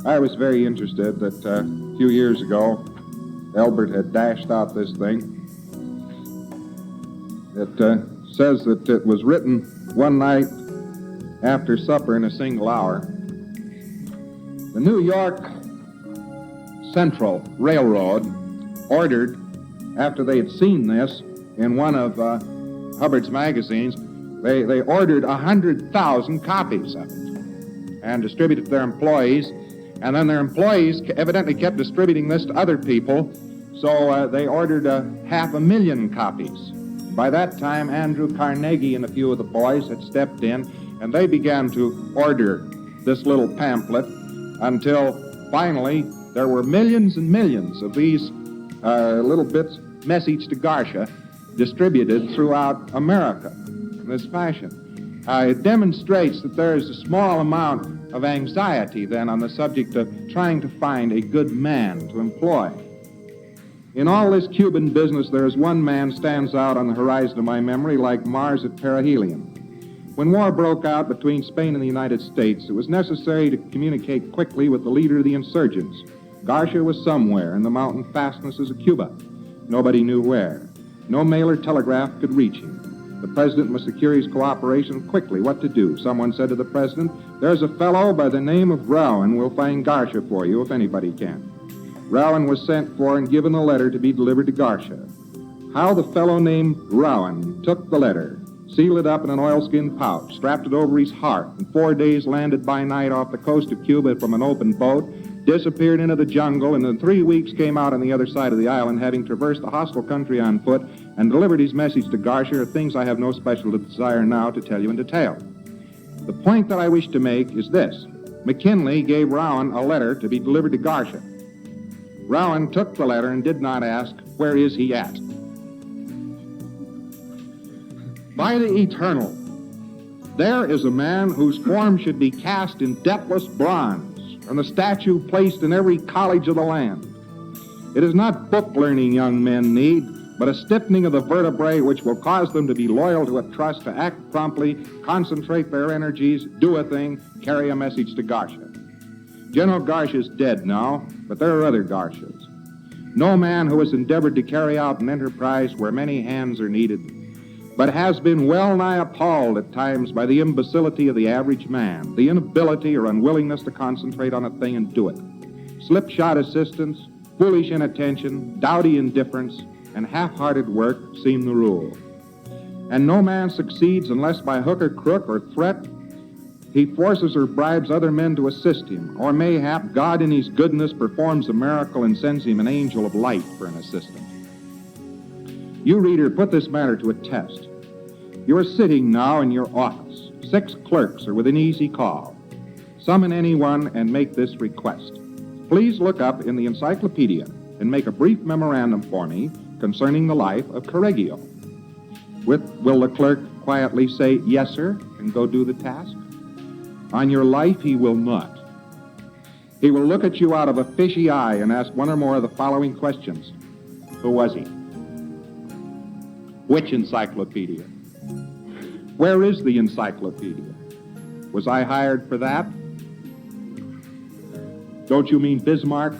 I was very interested that a few years ago, Elbert had dashed out this thing. It says that it was written one night after supper in a single hour. The New York Central Railroad ordered, after they had seen this in one of Hubbard's magazines, they ordered 100,000 copies of it and distributed to their employees. And then their employees evidently kept distributing this to other people, so they ordered 500,000 copies. By that time, Andrew Carnegie and a few of the boys had stepped in, and they began to order this little pamphlet until finally there were millions and millions of these little bits, message to Garcia, distributed throughout America in this fashion. It demonstrates that there is a small amount of anxiety then on the subject of trying to find a good man to employ. In all this Cuban business, there is one man stands out on the horizon of my memory like Mars at perihelion. When war broke out between Spain and the United States, it was necessary to communicate quickly with the leader of the insurgents. Garcia was somewhere in the mountain fastnesses of Cuba. Nobody knew where. No mail or telegraph could reach him. The president must secure his cooperation quickly. What to do? Someone said to the president, "There's a fellow by the name of Rowan will find Garcia for you if anybody can." Rowan was sent for and given a letter to be delivered to Garcia. How the fellow named Rowan took the letter, sealed it up in an oilskin pouch, strapped it over his heart, and 4 days landed by night off the coast of Cuba from an open boat, disappeared into the jungle, and in 3 weeks came out on the other side of the island, having traversed the hostile country on foot, and delivered his message to Garcia, are things I have no special desire now to tell you in detail. The point that I wish to make is this. McKinley gave Rowan a letter to be delivered to Garcia. Rowan took the letter and did not ask, "Where is he at?" By the eternal, there is a man whose form should be cast in deathless bronze, and the statue placed in every college of the land. It is not book learning young men need, but a stiffening of the vertebrae which will cause them to be loyal to a trust, to act promptly, concentrate their energies, do a thing, carry a message to Garcia. General Garcia is dead now, but there are other Garcias. No man who has endeavored to carry out an enterprise where many hands are needed, but has been well nigh appalled at times by the imbecility of the average man, the inability or unwillingness to concentrate on a thing and do it. Slipshod assistance, foolish inattention, dowdy indifference, and half-hearted work seem the rule. And no man succeeds unless by hook or crook or threat he forces or bribes other men to assist him, or mayhap God in his goodness performs a miracle and sends him an angel of light for an assistant. You, reader, put this matter to a test. You are sitting now in your office. 6 clerks are within easy call. Summon anyone and make this request. Please look up in the encyclopedia and make a brief memorandum for me concerning the life of Correggio. Will the clerk quietly say, "Yes, sir," and go do the task? On your life, he will not. He will look at you out of a fishy eye and ask one or more of the following questions. Who was he? Which encyclopedia? Where is the encyclopedia? Was I hired for that? Don't you mean Bismarck?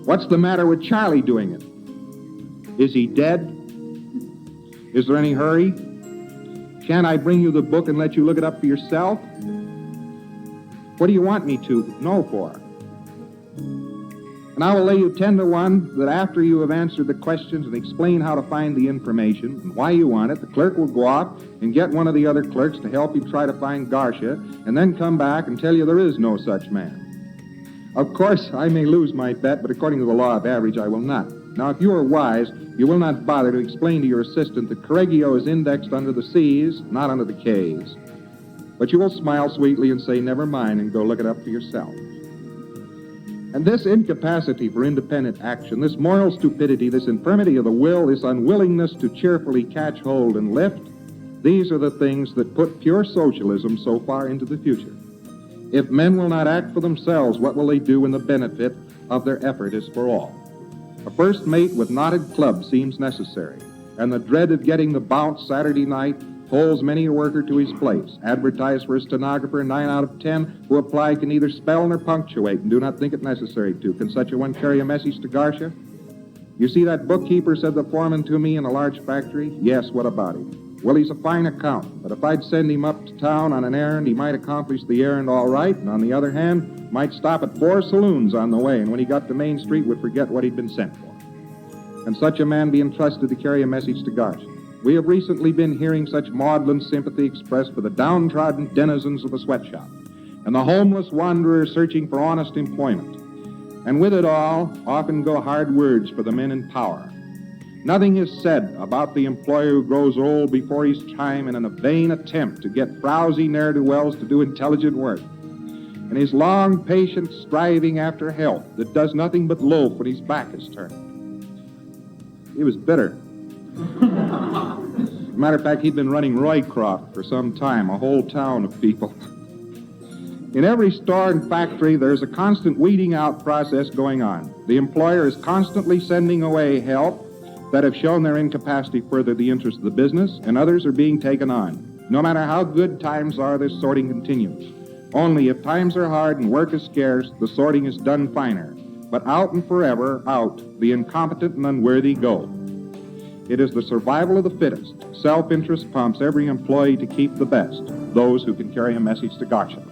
What's the matter with Charlie doing it? Is he dead? Is there any hurry? Can't I bring you the book and let you look it up for yourself? What do you want me to know for? And I will lay you 10 to 1 that after you have answered the questions and explain how to find the information and why you want it, the clerk will go off and get one of the other clerks to help you try to find Garcia, and then come back and tell you there is no such man. Of course, I may lose my bet, but according to the law of average, I will not. Now, if you are wise, you will not bother to explain to your assistant that Correggio is indexed under the C's, not under the K's. But you will smile sweetly and say, "Never mind," and go look it up for yourself. And this incapacity for independent action, this moral stupidity, this infirmity of the will, this unwillingness to cheerfully catch hold and lift, these are the things that put pure socialism so far into the future. If men will not act for themselves, what will they do when the benefit of their effort is for all? A first mate with knotted club seems necessary, and the dread of getting the bounce Saturday night holds many a worker to his place. Advertise for a stenographer, 9 out of 10 who apply can neither spell nor punctuate and do not think it necessary to. Can such a one carry a message to Garcia? You see that bookkeeper, said the foreman to me, in a large factory? Yes, what about him? Well, he's a fine accountant, but if I'd send him up to town on an errand, he might accomplish the errand all right, and on the other hand, might stop at 4 saloons on the way, and when he got to Main Street would forget what he'd been sent for. Can such a man be entrusted to carry a message to Garcia? We have recently been hearing such maudlin sympathy expressed for the downtrodden denizens of the sweatshop and the homeless wanderer searching for honest employment. And with it all, often go hard words for the men in power. Nothing is said about the employer who grows old before his time in a vain attempt to get frowsy ne'er-do-wells to do intelligent work, and his long, patient striving after health that does nothing but loaf when his back is turned. He was bitter. Matter of fact, he'd been running Roycroft for some time, a whole town of people. In every store and factory, there's a constant weeding out process going on. The employer is constantly sending away help that have shown their incapacity to further the interest of the business, and others are being taken on. No matter how good times are, this sorting continues. Only if times are hard and work is scarce, the sorting is done finer. But out and forever, out, the incompetent and unworthy go. It is the survival of the fittest. Self-interest prompts every employee to keep the best, those who can carry a message to Garcia.